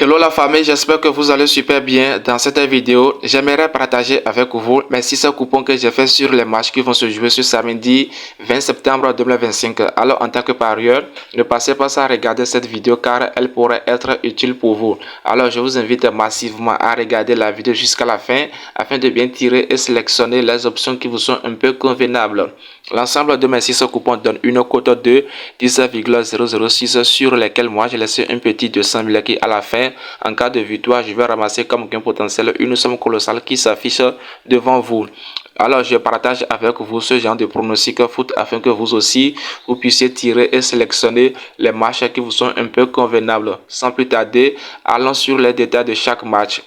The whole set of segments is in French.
Hello la famille, j'espère que vous allez super bien. Dans cette vidéo, j'aimerais partager avec vous mes 6 coupons que j'ai fait sur les matchs qui vont se jouer ce samedi 20 septembre 2025. Alors en tant que parieur, ne passez pas à regarder cette vidéo car elle pourrait être utile pour vous. Alors je vous invite massivement à regarder la vidéo jusqu'à la fin afin de bien tirer et sélectionner les options qui vous sont un peu convenables. L'ensemble de mes 6 coupons donne une cote de 10,006 sur lesquels moi j'ai laissé un petit 200 000 qui à la fin, en cas de victoire, je vais ramasser comme gain potentiel une somme colossale qui s'affiche devant vous. Alors je partage avec vous ce genre de pronostic foot afin que vous aussi vous puissiez tirer et sélectionner les matchs qui vous sont un peu convenables. Sans plus tarder, allons sur les détails de chaque match.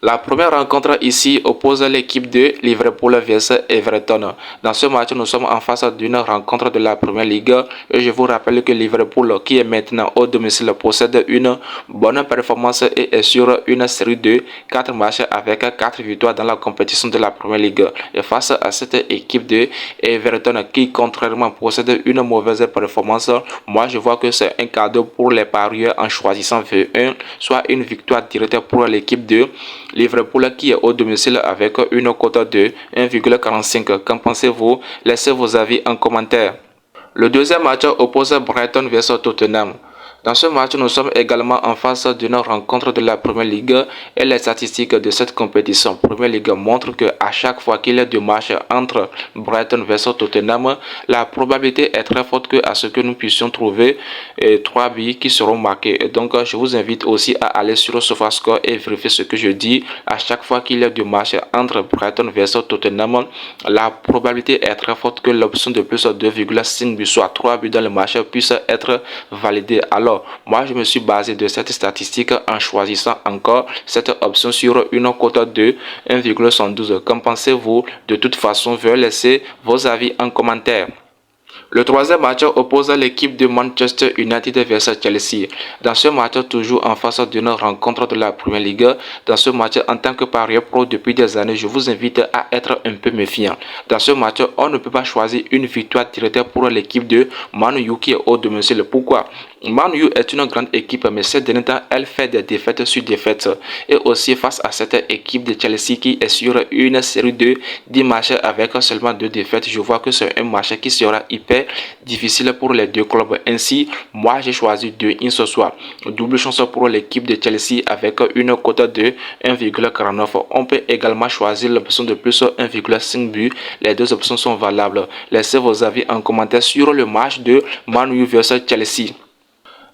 La première rencontre ici oppose l'équipe de Liverpool vs Everton. Dans ce match, nous sommes en face d'une rencontre de la Première Ligue et je vous rappelle que Liverpool, qui est maintenant au domicile, possède une bonne performance et est sur une série de 4 matchs avec 4 victoires dans la compétition de la Première Ligue. Et face à cette équipe de Everton qui, contrairement, possède une mauvaise performance, moi je vois que c'est un cadeau pour les parieurs en choisissant V1, soit une victoire directe pour l'équipe de Liverpool qui est au domicile avec une cote de 1,45. Qu'en pensez-vous? Laissez vos avis en commentaire. Le deuxième match oppose Brighton vs Tottenham. Dans ce match, nous sommes également en face d'une rencontre de la Première Ligue et les statistiques de cette compétition Première Ligue montrent qu'à chaque fois qu'il y a deux matchs entre Brighton vs Tottenham, la probabilité est très forte à ce que nous puissions trouver 3 buts qui seront marqués. Et donc, je vous invite aussi à aller sur SofaScore et vérifier ce que je dis. À chaque fois qu'il y a deux matchs entre Brighton vs Tottenham, la probabilité est très forte que l'option de plus 2,5 buts, soit 3 buts dans le match, puisse être validée. Alors, moi, je me suis basé de cette statistique en choisissant encore cette option sur une cote de 1,112. Qu'en pensez-vous? De toute façon, veuillez laisser vos avis en commentaire. Le troisième match oppose l'équipe de Manchester United vs Chelsea. Dans ce match, toujours en face d'une rencontre de la Première Ligue, dans ce match, en tant que parieur pro depuis des années, je vous invite à être un peu méfiant. Dans ce match, on ne peut pas choisir une victoire directe pour l'équipe de Man U qui est au domicile. Pourquoi? Man U est une grande équipe, mais ces derniers temps, elle fait des défaites sur défaites. Et aussi face à cette équipe de Chelsea qui est sur une série de 10 matchs avec seulement 2 défaites, je vois que c'est un match qui sera hyper difficile pour les deux clubs. Ainsi, moi j'ai choisi 2-1 ce soir. Double chance pour l'équipe de Chelsea avec une cote de 1,49. On peut également choisir l'option de plus 1,5 but. Les deux options sont valables. Laissez vos avis en commentaire sur le match de Man U vs Chelsea.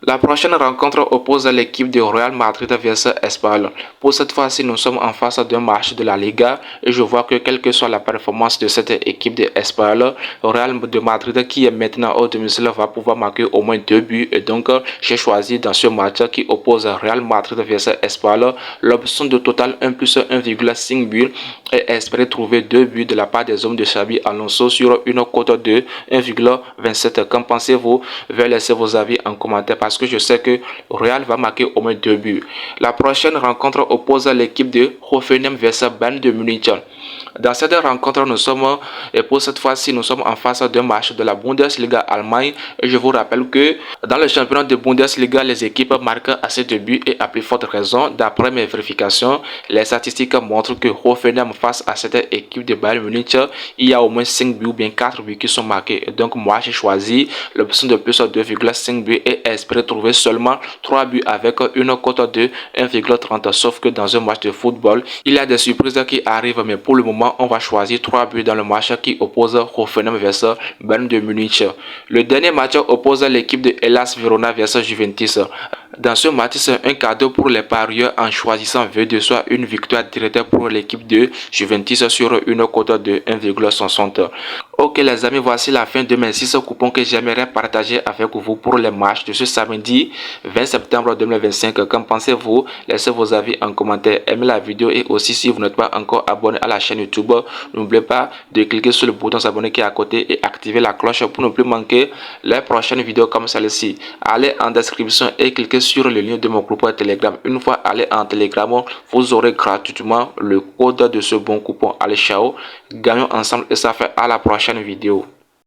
La prochaine rencontre oppose l'équipe de Real Madrid vs Espanyol. Pour cette fois-ci, nous sommes en face d'un match de la Liga et je vois que quelle que soit la performance de cette équipe de Espanyol, Real de Madrid qui est maintenant au domicile va pouvoir marquer au moins 2 buts et donc j'ai choisi dans ce match qui oppose Real Madrid vs Espanyol l'option de total 1 plus 1,5 but et espérer trouver 2 buts de la part des hommes de Xabi Alonso sur une cote de 1,27. Qu'en pensez-vous? Veuillez laisser vos avis en commentaire parce que je sais que Real va marquer au moins 2 buts. La prochaine rencontre oppose l'équipe de Hoffenheim vs Bayern de Munich. Dans cette rencontre, et pour cette fois-ci, nous sommes en face d'un match de la Bundesliga Allemagne. Et je vous rappelle que dans le championnat de Bundesliga, les équipes marquent assez de buts et à plus forte raison. D'après mes vérifications, les statistiques montrent que Hoffenheim face à cette équipe de Bayern Munich, il y a au moins 5 buts ou bien 4 buts qui sont marqués. Et donc moi, j'ai choisi l'option de plus 2,5 buts et espérer trouver seulement 3 buts avec une cote de 1,30. Sauf que dans un match de football, il y a des surprises qui arrivent, mais pour le moment, on va choisir 3 buts dans le match qui oppose Hoffenheim vs Bayern de Munich. Le dernier match oppose l'équipe de Hellas Verona vs Juventus. Dans ce match, c'est un cadeau pour les parieurs en choisissant V2, soit une victoire directe pour l'équipe de Juventus sur une cote de 1,60. Ok les amis, voici la fin de mes 6 coupons que j'aimerais partager avec vous pour les matchs de ce samedi 20 septembre 2025. Qu'en pensez-vous? Laissez vos avis en commentaire, aimez la vidéo et aussi si vous n'êtes pas encore abonné à la chaîne YouTube, n'oubliez pas de cliquer sur le bouton s'abonner qui est à côté et activer la cloche pour ne plus manquer les prochaines vidéos comme celle-ci. Allez en description et cliquez sur le lien de mon groupe Telegram. Une fois allé en Telegram, vous aurez gratuitement le code de ce bon coupon. Allez, ciao, gagnons ensemble et ça fait à la prochaine vidéo.